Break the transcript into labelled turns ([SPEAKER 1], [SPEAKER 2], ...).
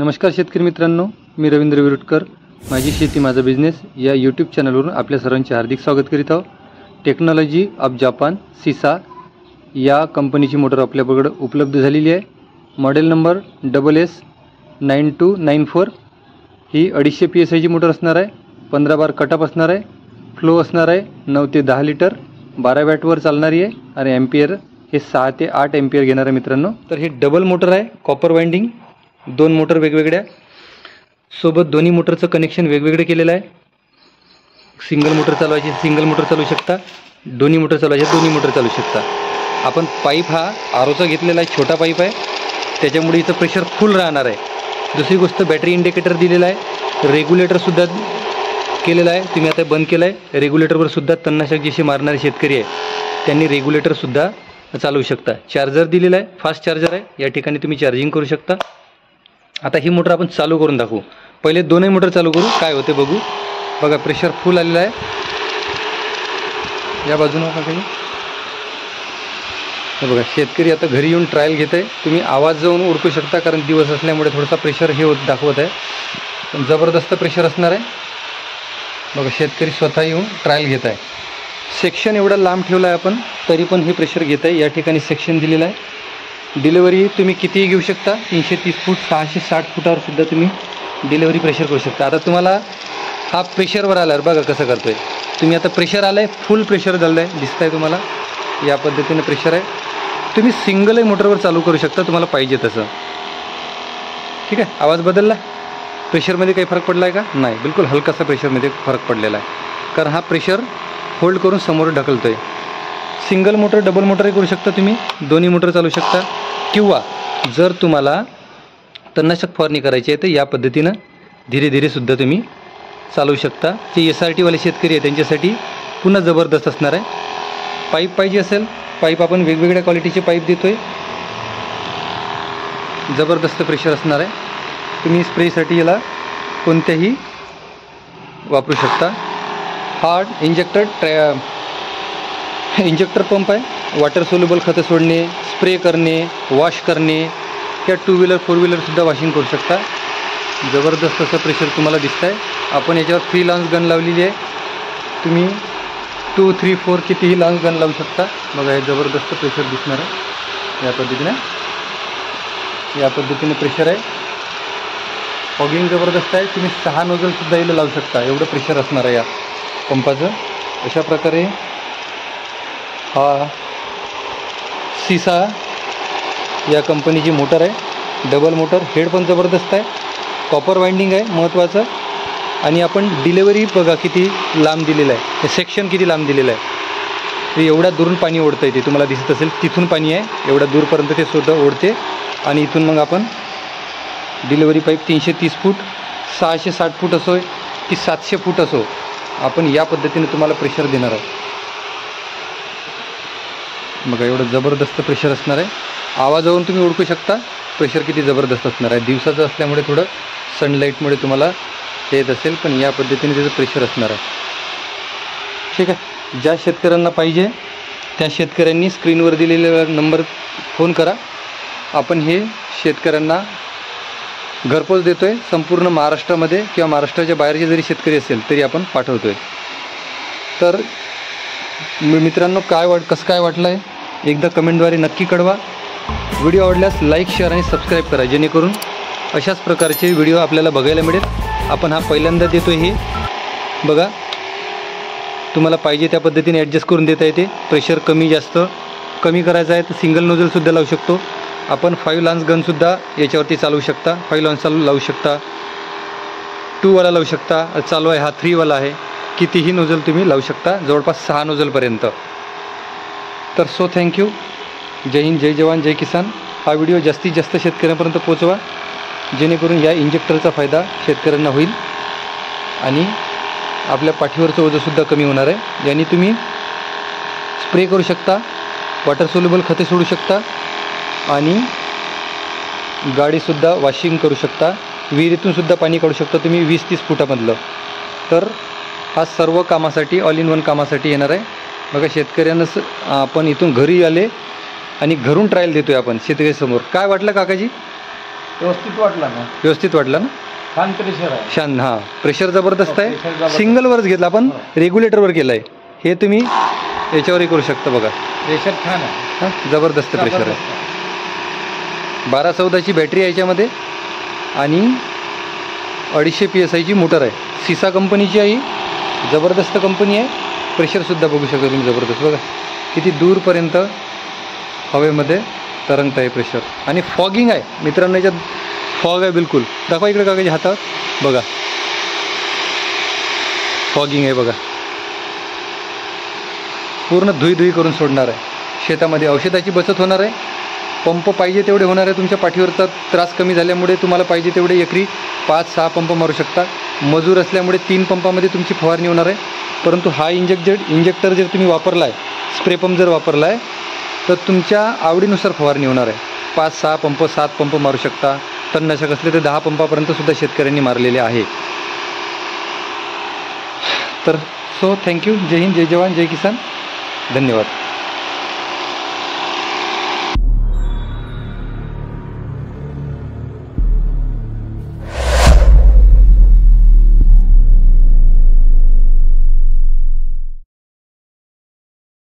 [SPEAKER 1] नमस्कार शेतकरी मित्रांनो, मी रवींद्र विरुटकर. माझी शेती माझा बिझनेस या यूट्यूब चॅनलवरून आपल्या सर्वांचे हार्दिक स्वागत करीत आहोत. टेक्नॉलॉजी ऑफ जापान सीसा या कंपनीची मोटर आपल्याकडे उपलब्ध झालेली आहे. Model number SS9294. ही 250 PSI ची मोटर असणार आहे. 15 बार कटअप असणार आहे. फ्लो असणार आहे 9 ते 10 लिटर. 12 वॅटवर चालणारी आहे आणि एम्पियर हे 6 ते 8 एम्पियर घेणार आहे मित्रांनो. तर हे डबल मोटर आहे, कॉपर वाइंडिंग. 2 मोटर वेगवेगळ्या सोबत दोन्ही मोटरचं कनेक्शन वेगवेगळे केलेलं आहे. सिंगल मोटर चालवायची सिंगल मोटर चालू शकता, दोन्ही मोटर चालवायचे दोन्ही मोटर चालू शकता. आपण पाईप हा आरोचा घेतलेला आहे, छोटा पाईप आहे, त्याच्यामुळे इथं प्रेशर फुल राहणार आहे. दुसरी गोष्ट बॅटरी इंडिकेटर दिलेला आहे. रेग्युलेटरसुद्धा केलेला आहे, तुम्ही आता बंद केलं आहे. रेग्युलेटरवर सुद्धा तणनाशक जसे मारणारे शेतकरी आहे त्यांनी रेग्युलेटरसुद्धा चालवू शकता. चार्जर दिलेला आहे, फास्ट चार्जर आहे, या ठिकाणी तुम्ही चार्जिंग करू शकता. आता ही मोटर आपण चालू करून दाखवू. पहिले दोन्ही मोटर चालू करू, काय होते बघू. बघा प्रेशर फुल आलेलं आहे. या बाजूनं का काही बघा शेतकरी आता घरी येऊन ट्रायल घेत आहे. तुम्ही आवाज जाऊन ओळखू शकता, कारण दिवस असल्यामुळे थोडासा प्रेशर हे होत दाखवत आहे, पण जबरदस्त प्रेशर असणार आहे. बघा शेतकरी स्वतः येऊन ट्रायल घेत आहे. सेक्शन एवढा लांब ठेवला आहे आपण, तरी पण हे प्रेशर घेत आहे. या ठिकाणी सेक्शन दिलेलं आहे. डिलिव्हरी तुम्ही कितीही घेऊ शकता, 330 फूट 660 फुटावर सुद्धा तुम्ही डिलिव्हरी प्रेशर करू शकता. आता तुम्हाला हा प्रेशरवर आल्यावर बघा कसं करतोय. तुम्ही आता प्रेशर आलं आहे, फुल प्रेशर झालं आहे, दिसत आहे तुम्हाला. या पद्धतीने प्रेशर आहे. तुम्ही सिंगलही मोटरवर चालू करू शकता तुम्हाला पाहिजे तसं. ठीक आहे. आवाज बदलला, प्रेशरमध्ये काही फरक पडला आहे का? नाही, बिलकुल हलकासा प्रेशरमध्ये फरक पडलेला आहे, कारण हा प्रेशर होल्ड करून समोर ढकलतो आहे. सिंगल मोटर डबल मोटरही करू शकता तुम्ही, दोन्ही मोटर चालू शकता. किंवा जर तुम्हाला तणनाशक फवारणी करायची आहे तर या पद्धतीनं धीरे धीरे सुद्धा तुम्ही चालवू शकता. जे SRT वाले शेतकरी आहे त्यांच्यासाठी पुन्हा जबरदस्त असणार आहे. पाईप पाहिजे असेल, पाईप आपण वेगवेगळ्या क्वालिटीचे पाईप देतो आहे. जबरदस्त प्रेशर असणार आहे. तुम्ही स्प्रेसाठी याला कोणत्याही वापरू शकता. हार्ड इंजेक्टर पंप आहे. वॉटर सोल्युबल खतं सोडणे, स्प्रे करणे, वॉश करणे, किंवा 2 व्हीलर 4 व्हीलरसुद्धा वॉशिंग करू शकता. जबरदस्त असं प्रेशर तुम्हाला दिसत आहे. आपण याच्यावर 3 लाँच गन लावलेली आहे. तुम्ही 2, 3, 4 कितीही लाँच गन लावू शकता. बघा हे जबरदस्त प्रेशर दिसणार आहे. या पद्धतीने प्रेशर आहे. फॉगिंग जबरदस्त आहे. तुम्ही 6 नोझलसुद्धा याला लावू शकता, एवढं प्रेशर असणार आहे या पंपाचं. अशा प्रकारे हा सीसा या कंपनीची मोटर आहे. डबल मोटर, हेड पण जबरदस्त आहे. कॉपर वाइंडिंग आहे महत्त्वाचं. आणि आपण डिलेवरी बघा किती लांब दिलेलं आहे, हे सेक्शन किती लांब दिलेलं आहे. ते एवढ्या दूरून पाणी ओढतं आहे, ते तुम्हाला दिसत असेल. तिथून पाणी आहे, एवढ्या दूरपर्यंत ते सुद्धा ओढते. आणि इथून मग आपण डिलेवरी पाईप 330 फूट 660 फूट असो की 700 फूट असो, आपण या पद्धतीने तुम्हाला प्रेशर देणार आहोत. बघा एवढं जबरदस्त प्रेशर असणार आहे. आवाजावरून तुम्ही ओळखू शकता प्रेशर किती जबरदस्त असणार आहे. दिवसाचं असल्यामुळे थोडं सनलाईटमुळे तुम्हाला हे येत असेल, पण या पद्धतीने त्याचं प्रेशर असणार आहे. ठीक आहे. ज्या शेतकऱ्यांना पाहिजे त्या शेतकऱ्यांनी स्क्रीनवर दिलेला नंबर फोन करा. आपण हे शेतकऱ्यांना घरपोच देतो आहे. संपूर्ण महाराष्ट्रामध्ये किंवा महाराष्ट्राच्या बाहेरचे जरी शेतकरी असेल तरी आपण पाठवतो आहे. तर मित्रांनो कसं काय वाटलं आहे एकदा कमेंटद्वारे नक्की कळवा. व्हिडिओ आवडल्यास लाईक, शेअर आणि सबस्क्राईब करा, जेणेकरून अशाच प्रकारचे व्हिडिओ आपल्याला बघायला मिळेल. आपण हा पहिल्यांदा देतो आहे. हे बघा तुम्हाला पाहिजे त्या पद्धतीने ॲडजस्ट करून देता येते. प्रेशर कमी जास्त कमी करायचं आहे तर सिंगल नोझलसुद्धा लावू शकतो आपण. 5 लाँच गनसुद्धा याच्यावरती चालवू शकता. 5 लाँच लावू शकता, 2 वाला लावू शकता. चालू आहे हा 3 वाला आहे. कितीही नोझल तुम्ही लावू शकता, जवळपास 6 नोझलपर्यंत. तर थँक्यू. जय हिंद, जय जवान, जय किसान. हा व्हिडिओ जास्तीत जास्त शेतकऱ्यांपर्यंत पोहोचवा, जेणेकरून या इंजेक्टरचा फायदा शेतकऱ्यांना होईल आणि आपल्या पाठीवरचं ओझंसुद्धा कमी होणार आहे. याने तुम्ही स्प्रे करू शकता, वॉटर सोल्युबल खते सोडू शकता आणि गाडीसुद्धा वॉशिंग करू शकता. विहिरीतूनसुद्धा पाणी काढू शकता तुम्ही 20-30 फुटामधलं. तर हा सर्व कामासाठी ऑल इन वन कामासाठी येणार आहे. बघा शेतकऱ्यांना आपण इथून घरी आले आणि घरून ट्रायल देतो आहे आपण शेतकऱ्यासमोर. काय वाटलं काकाजी?
[SPEAKER 2] व्यवस्थित वाटला ना,
[SPEAKER 1] व्यवस्थित वाटलं ना?
[SPEAKER 2] छान प्रेशर आहे.
[SPEAKER 1] छान. हां, प्रेशर जबरदस्त
[SPEAKER 2] प्रेशर
[SPEAKER 1] आहे.
[SPEAKER 2] जबरदस्त.
[SPEAKER 1] सिंगलवरच घेतला आपण, रेग्युलेटरवर केलं आहे. हे तुम्ही याच्यावरही करू शकता बघा.
[SPEAKER 2] प्रेशर छान आहे.
[SPEAKER 1] हां, जबरदस्त प्रेशर आहे. 12-14ची बॅटरी आहे याच्यामध्ये आणि 250 PSI ची मोटर आहे. सिसा कंपनीची आहे, जबरदस्त कंपनी आहे. प्रेशरसुद्धा बघू शकता तुम्ही, जबरदस्त बघा किती दूरपर्यंत हवेमध्ये तरंगत आहे प्रेशर. आणि फॉगिंग आहे मित्रांनो, याच्यात फॉग आहे बिलकुल. दाखवा इकडे काकाच्या हातात बघा, फॉगिंग आहे बघा, पूर्ण धुई करून सोडणार आहे. शेतामध्ये औषधाची बचत होणार आहे. पंप पाहिजे तेवढे होणार आहे. तुमच्या पाठीवरचा त्रास कमी झाल्यामुळे तुम्हाला पाहिजे तेवढे एकरी 5-6 पंप मारू शकता. मजूर असल्यामुळे 3 पंपामध्ये तुमची फवारणी होणार आहे. परंतु हा इंजेक्टर जर तुम्ही वापरला आहे, स्प्रे पंप जर वापरला आहे, तर तुमच्या आवडीनुसार फवारणी होणार आहे. 5-6 पंप 7 पंप मारू शकता. तणनाशक असले तर 10 पंपापर्यंत सुद्धा शेतकऱ्यांनी मारलेले आहे. तर थँक्यू. जय हिंद, जय जवान, जय किसान. धन्यवाद.